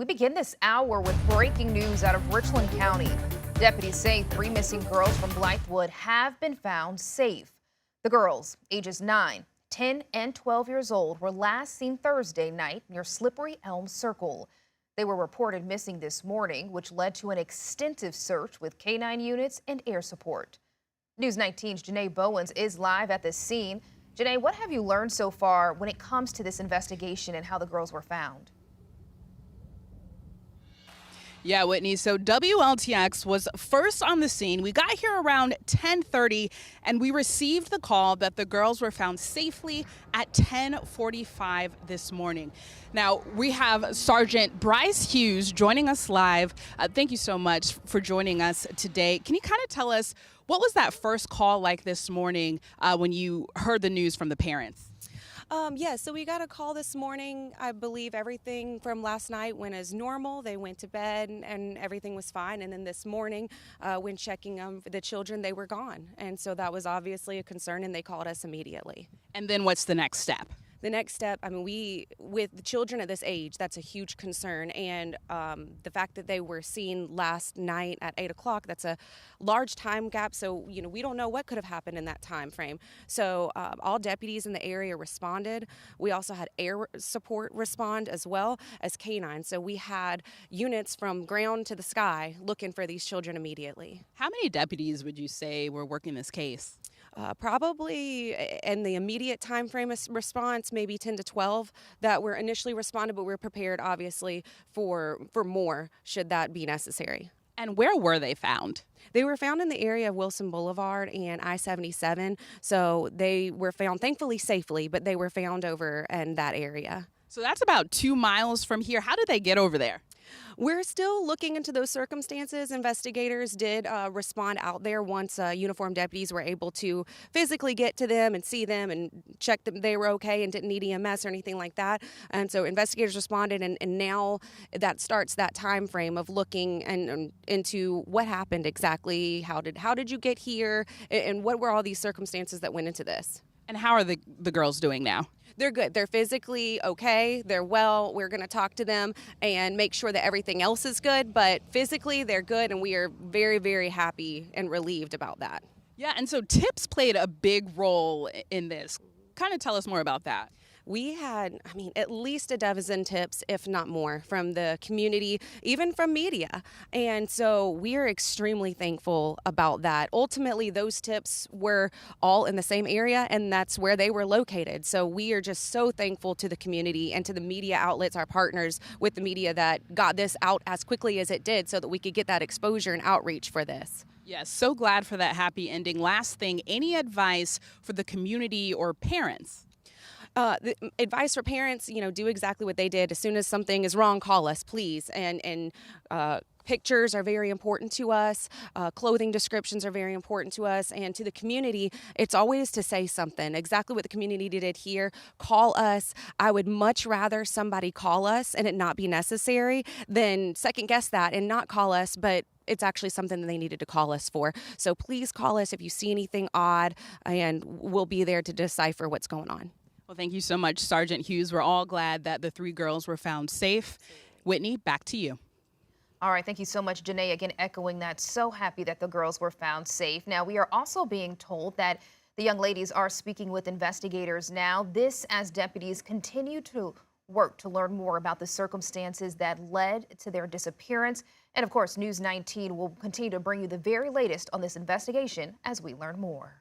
We begin this hour with breaking news out of Richland County. Deputies say 3 missing girls from Blythewood have been found safe. The girls, ages 9, 10, and 12 years old, were last seen Thursday night near Slippery Elm Circle. They were reported missing this morning, which led to an extensive search with K-9 units and air support. News 19's Janae Bowens is live at the scene. Janae, what have you learned so far when it comes to this investigation and how the girls were found? Yeah, Whitney, so WLTX was first on the scene. We got here around 10:30, and we received the call that the girls were found safely at 10:45 this morning. Now, we have Sergeant Bryce Hughes joining us live. Thank you so much for joining us today. Can you kind of tell us, what was that first call like this morning when you heard the news from the parents? So we got a call this morning. I believe everything from last night went as normal. They went to bed and everything was fine. And then this morning, when checking for the children, they were gone. And so that was obviously a concern, and they called us immediately. And then what's the next step? The next step, with the children at this age, that's a huge concern. And the fact that they were seen last night at 8 o'clock, that's a large time gap. So, we don't know what could have happened in that time frame. So all deputies in the area responded. We also had air support respond as well as K-9. So we had units from ground to the sky looking for these children immediately. How many deputies would you say were working this case? Probably in the immediate time frame of response, maybe 10 to 12 that were initially responded, but we're prepared, obviously, for more should that be necessary. And where were they found? They were found in the area of Wilson Boulevard and I-77, so they were found, thankfully, safely, but they were found over in that area. So that's about 2 miles from here. How did they get over there? We're still looking into those circumstances. Investigators did respond out there once uniformed deputies were able to physically get to them and see them and check that they were okay and didn't need EMS or anything like that. And so investigators responded, and now that starts that time frame of looking and into what happened exactly, how did you get here, and what were all these circumstances that went into this. And how are the girls doing now? They're good. They're physically okay. They're well. We're going to talk to them and make sure that everything else is good. But physically, they're good, and we are very, very happy and relieved about that. Yeah, and so tips played a big role in this. Kind of tell us more about that. We had, at least a dozen tips, if not more, from the community, even from media. And so we are extremely thankful about that. Ultimately, those tips were all in the same area, and that's where they were located. So we are just so thankful to the community and to the media outlets, our partners with the media, that got this out as quickly as it did so that we could get that exposure and outreach for this. Yes, so glad for that happy ending. Last thing, any advice for the community or parents? The advice for parents, do exactly what they did. As soon as something is wrong, call us, please. And pictures are very important to us. Clothing descriptions are very important to us. And to the community, it's always to say something. Exactly what the community did here. Call us. I would much rather somebody call us and it not be necessary than second guess that and not call us, but it's actually something that they needed to call us for. So please call us if you see anything odd, and we'll be there to decipher what's going on. Well, thank you so much, Sergeant Hughes. We're all glad that the 3 girls were found safe. Whitney, back to you. All right, thank you so much, Janae. Again, echoing that, so happy that the girls were found safe. Now, we are also being told that the young ladies are speaking with investigators now. This as deputies continue to work to learn more about the circumstances that led to their disappearance. And of course, News 19 will continue to bring you the very latest on this investigation as we learn more.